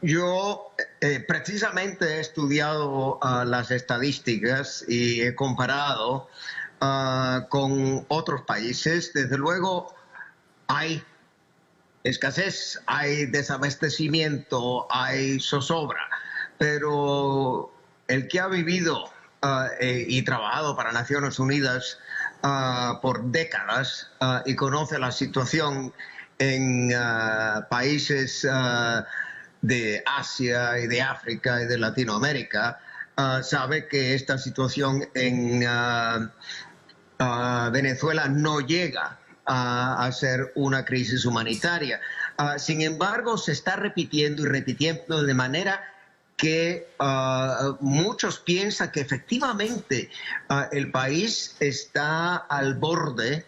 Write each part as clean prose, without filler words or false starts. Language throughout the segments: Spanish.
Yo precisamente he estudiado las estadísticas y he comparado con otros países. Desde luego hay escasez, hay desabastecimiento, hay zozobra, pero el que ha vivido y trabajado para Naciones Unidas por décadas y conoce la situación en países de Asia y de África y de Latinoamérica, sabe que esta situación en Venezuela no llega a ser una crisis humanitaria. Sin embargo, se está repitiendo y repitiendo de manera que muchos piensan que efectivamente el país está al borde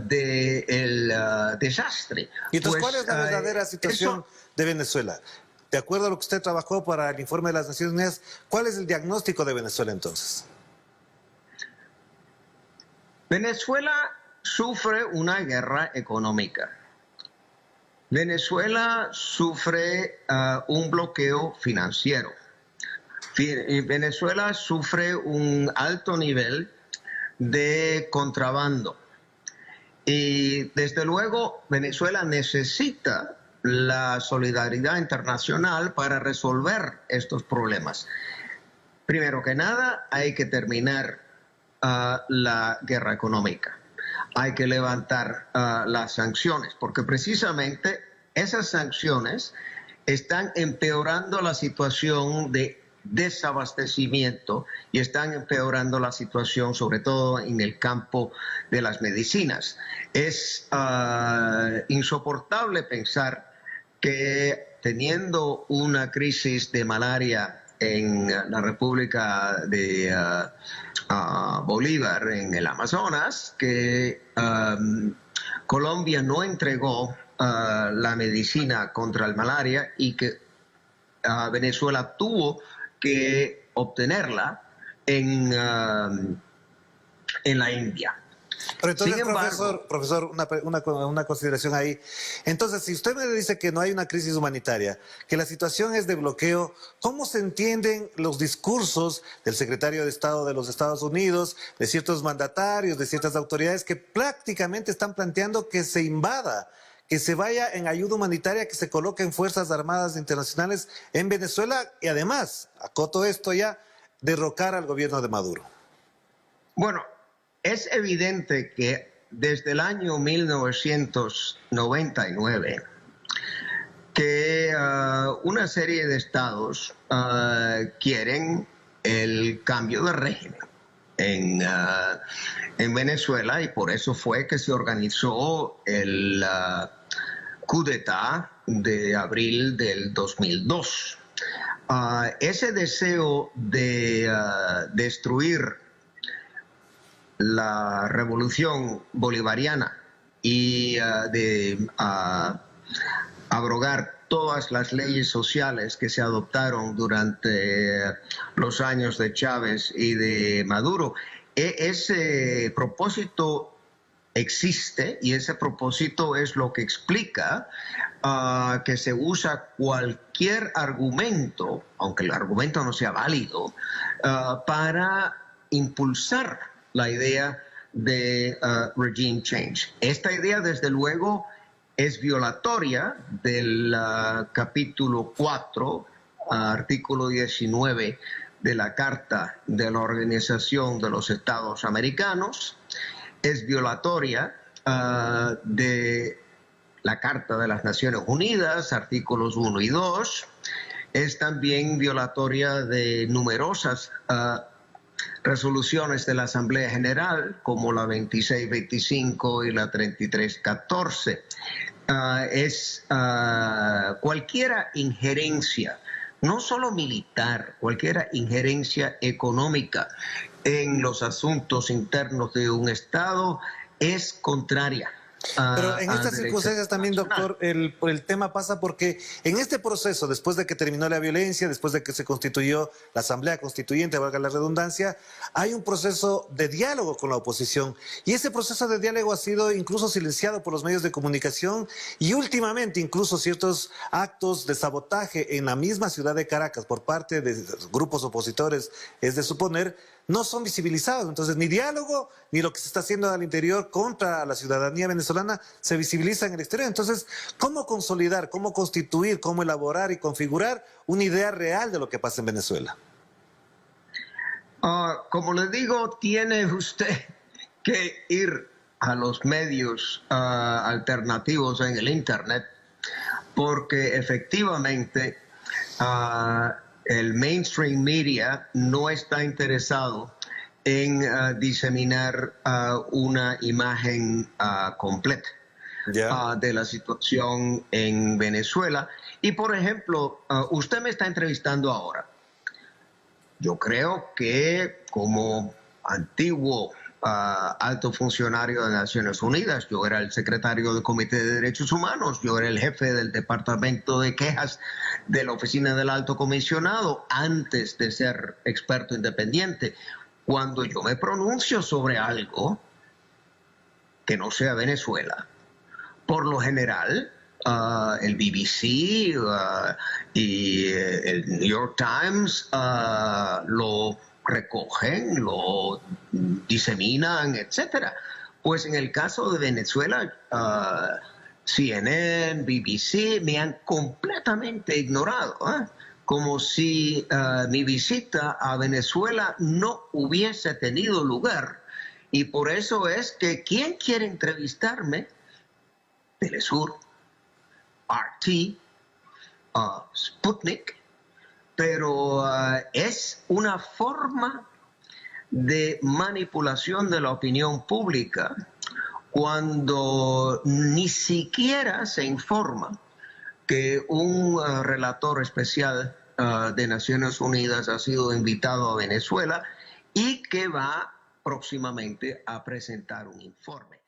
del desastre. Y entonces, ¿cuál es la verdadera situación de Venezuela? De acuerdo a lo que usted trabajó para el informe de las Naciones Unidas, ¿cuál es el diagnóstico de Venezuela entonces? Venezuela sufre una guerra económica. Venezuela sufre un bloqueo financiero. Venezuela sufre un alto nivel de contrabando. Y desde luego Venezuela necesita la solidaridad internacional para resolver estos problemas. Primero que nada, hay que terminar la guerra económica. Hay que levantar las sanciones, porque precisamente esas sanciones están empeorando la situación de desabastecimiento y están empeorando la situación sobre todo en el campo de las medicinas. Es insoportable pensar que teniendo una crisis de malaria en la República de Bolívar, en el Amazonas, que Colombia no entregó la medicina contra el malaria y que Venezuela tuvo que obtenerla en la India. Pero entonces, Sin embargo, profesor, una consideración ahí. Entonces, si usted me dice que no hay una crisis humanitaria, que la situación es de bloqueo, ¿cómo se entienden los discursos del secretario de Estado de los Estados Unidos, de ciertos mandatarios, de ciertas autoridades que prácticamente están planteando que se invada, que se vaya en ayuda humanitaria, que se coloquen fuerzas armadas internacionales en Venezuela y además, acoto esto ya, derrocar al gobierno de Maduro? Bueno, es evidente que desde el año 1999 que una serie de estados quieren el cambio de régimen en Venezuela, y por eso fue que se organizó el coup d'etat de abril del 2002. Ese deseo de destruir la revolución bolivariana y de abrogar todas las leyes sociales que se adoptaron durante los años de Chávez y de Maduro. Ese propósito existe y ese propósito es lo que explica que se usa cualquier argumento, aunque el argumento no sea válido, para impulsar la idea de regime change. Esta idea, desde luego, es violatoria del capítulo 4, artículo 19 de la Carta de la Organización de los Estados Americanos, es violatoria de la Carta de las Naciones Unidas, artículos 1 y 2, es también violatoria de numerosas resoluciones de la Asamblea General, como la 2625 y la 3314. Es cualquier injerencia, no solo militar, cualquier injerencia económica en los asuntos internos de un Estado es contraria Pero en estas derecho circunstancias también, internacional. doctor, el tema pasa porque en este proceso, después de que terminó la violencia, después de que se constituyó la Asamblea Constituyente, valga la redundancia, hay un proceso de diálogo con la oposición. Y ese proceso de diálogo ha sido incluso silenciado por los medios de comunicación y últimamente incluso ciertos actos de sabotaje en la misma ciudad de Caracas por parte de grupos opositores, es de suponer, no son visibilizados. Entonces, ni diálogo, ni lo que se está haciendo al interior contra la ciudadanía venezolana se visibiliza en el exterior. Entonces, ¿cómo consolidar, cómo constituir, cómo elaborar y configurar una idea real de lo que pasa en Venezuela? Como le digo, tiene usted que ir a los medios alternativos en el Internet, porque efectivamente el mainstream media no está interesado en diseminar una imagen completa Ya. de la situación en Venezuela. Y por ejemplo, usted me está entrevistando ahora. Yo creo que como antiguo alto funcionario de Naciones Unidas, yo era el secretario del Comité de Derechos Humanos, yo era el jefe del Departamento de Quejas de la Oficina del Alto Comisionado antes de ser experto independiente. Cuando yo me pronuncio sobre algo que no sea Venezuela, por lo general, el BBC y el New York Times lo recogen, lo diseminan, etcétera. Pues en el caso de Venezuela, CNN, BBC me han completamente ignorado, como si mi visita a Venezuela no hubiese tenido lugar. Y por eso es que quien quiere entrevistarme, Telesur, RT, Sputnik, pero es una forma de manipulación de la opinión pública cuando ni siquiera se informa que un relator especial de Naciones Unidas ha sido invitado a Venezuela y que va próximamente a presentar un informe.